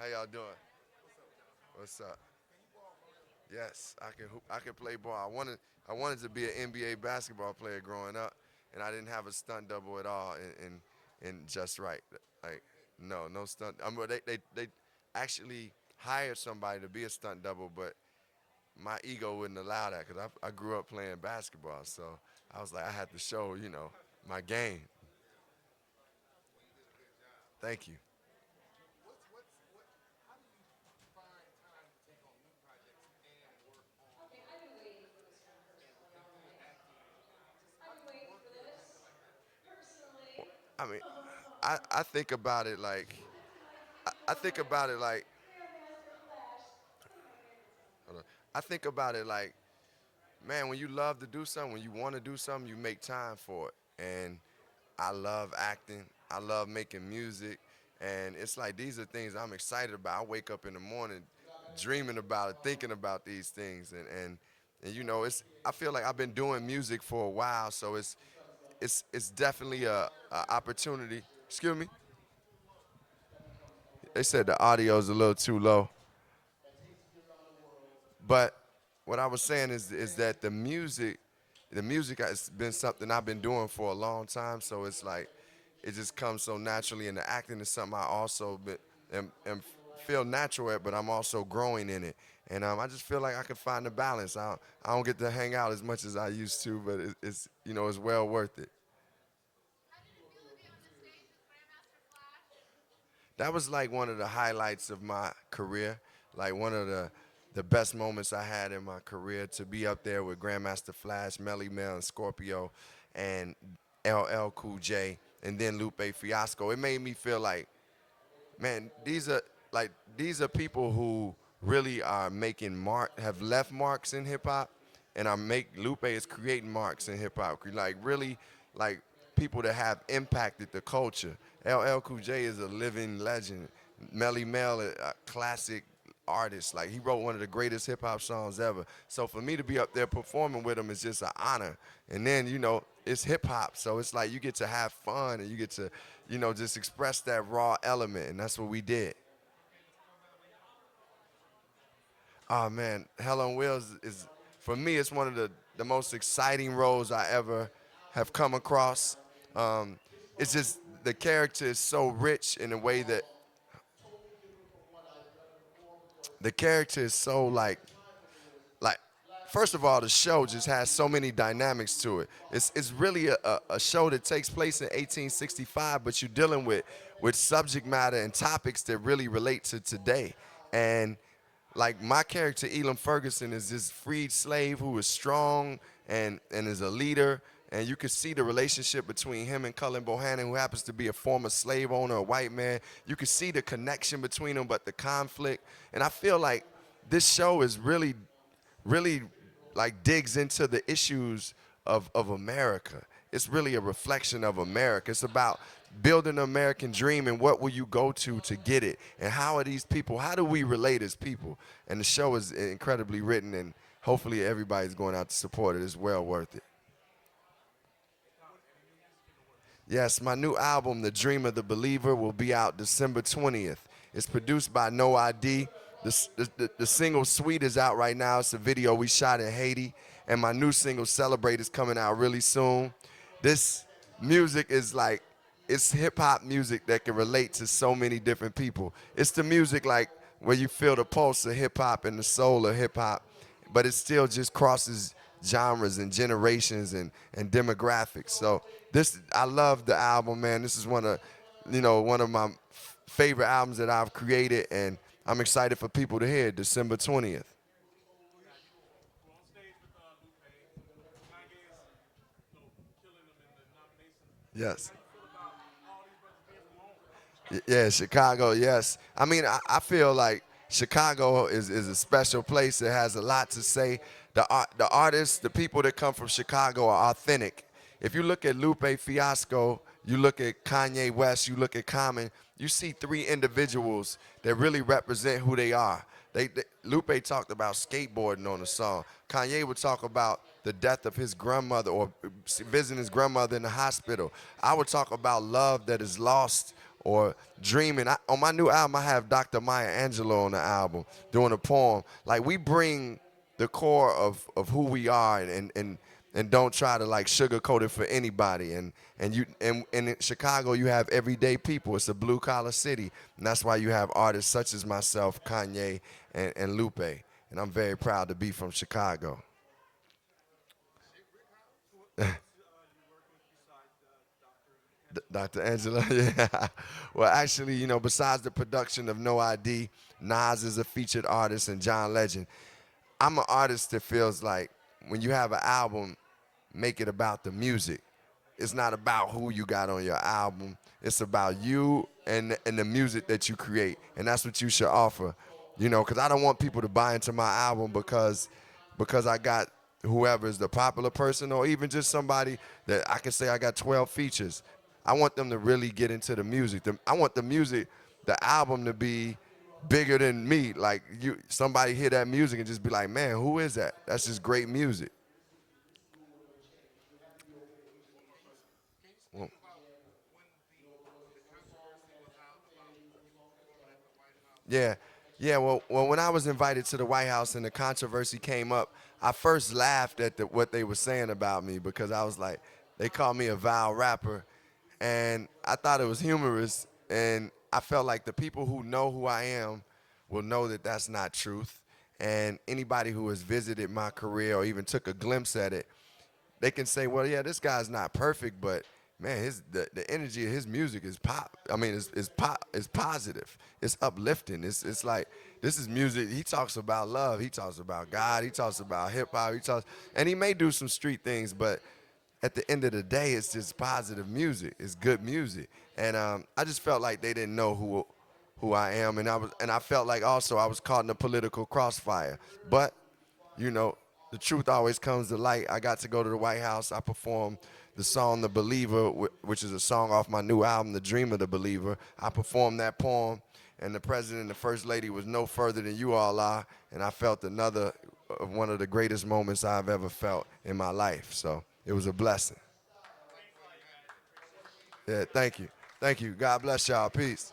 How y'all doing? What's up? Yes, I can hoop. I can play ball. I wanted to be an NBA basketball player growing up, and I didn't have a stunt double at all in just right. Like no stunt. They actually hired somebody to be a stunt double, but my ego wouldn't allow that because I grew up playing basketball. So I was like, I had to show my game. Thank you. I mean, I think about it like I think about it like hold on. I think about it like, man, when you love to do something, when you want to do something, you make time for it. And I love acting. I love making music. And it's like these are things I'm excited about. I wake up in the morning dreaming about it, thinking about these things. And it's I feel like I've been doing music for a while, so it's definitely a opportunity. Excuse me. They said the audio's a little too low. But what I was saying is that the music has been something I've been doing for a long time. So it's like it just comes so naturally, and the acting is something I also am feel natural at, but I'm also growing in it. And I just feel like I can find the balance. I don't get to hang out as much as I used to, but it's well worth it. That was like one of the highlights of my career, like one of the best moments I had in my career to be up there with Grandmaster Flash, Melly Mel, and Scorpio, and LL Cool J, and then Lupe Fiasco. It made me feel like, man, these are people who really are making have left marks in hip hop, and Lupe is creating marks in hip hop, like really, like people that have impacted the culture. LL Cool J is a living legend. Melly Mel, a classic artist. Like he wrote one of the greatest hip hop songs ever. So for me to be up there performing with him is just an honor. And then it's hip hop, so it's like you get to have fun and you get to just express that raw element, and that's what we did. Oh man, Hell on Wheels is for me. It's one of the most exciting roles I ever have come across. Um, it's just the character is so rich in a way that the character is so like first of all, the show just has so many dynamics to it. It's really a show that takes place in 1865, but you're dealing with subject matter and topics that really relate to today. And like my character Elam Ferguson is this freed slave who is strong and is a leader, and you can see the relationship between him and Cullen Bohannon, who happens to be a former slave owner, a white man. You can see the connection between them, but the conflict. And I feel like this show is really like digs into the issues of America. It's really a reflection of America. It's about building an American dream and what will you go to get it, and how are these people, how do we relate as people. And the show is incredibly written, and hopefully everybody's going out to support it. It's well worth it. Yes, my new album, The Dream of the Believer, will be out December 20th. It's produced by No ID. The single Sweet is out right now. It's a video we shot in Haiti. And my new single Celebrate is coming out really soon. This music is like, it's hip hop music that can relate to so many different people. It's the music like where you feel the pulse of hip hop and the soul of hip hop, but it still just crosses genres and generations and demographics. So I love the album, man. This is one of my favorite albums that I've created, and I'm excited for people to hear it December 20th. Yes. Yeah, Chicago, yes. I mean, I feel like Chicago is a special place. It has a lot to say. The artists, the people that come from Chicago are authentic. If you look at Lupe Fiasco, you look at Kanye West, you look at Common, you see three individuals that really represent who they are. Lupe talked about skateboarding on the song. Kanye would talk about the death of his grandmother or visiting his grandmother in the hospital. I would talk about love that is lost or dreaming. On my new album, I have Dr. Maya Angelou on the album doing a poem. Like we bring the core of who we are and don't try to like sugarcoat it for anybody. And in Chicago you have everyday people. It's a blue collar city, and that's why you have artists such as myself, Kanye, and Lupe. And I'm very proud to be from Chicago. Dr. Angela, yeah. Well, actually, besides the production of No ID, Nas is a featured artist and John Legend. I'm an artist that feels like when you have an album, make it about the music. It's not about who you got on your album. It's about you and the music that you create, and that's what you should offer. Because I don't want people to buy into my album because I got whoever is the popular person or even just somebody that I can say I got 12 features. I want them to really get into the music. I want the music, the album to be bigger than me. Like somebody hear that music and just be like, man, who is that? That's just great music. Well, yeah, yeah. Well, when I was invited to the White House and the controversy came up, I first laughed at what they were saying about me because I was like, they called me a vile rapper, and I thought it was humorous, and I felt like the people who know who I am will know that that's not truth, and anybody who has visited my career or even took a glimpse at it, they can say, well, yeah, this guy's not perfect, but man, the energy of his music is pop. I mean, it's pop. It's positive. It's uplifting. It's like this is music. He talks about love. He talks about God. He talks about hip hop. And he may do some street things, but at the end of the day, it's just positive music. It's good music, and I just felt like they didn't know who I am, and I felt like also I was caught in a political crossfire, but you know, the truth always comes to light. I got to go to the White House. I performed the song "The Believer," which is a song off my new album, "The Dream of the Believer." I performed that poem, and the president and the first lady was no further than you all are, and I felt another one of the greatest moments I've ever felt in my life. So it was a blessing. Yeah, thank you. Thank you. God bless y'all. Peace.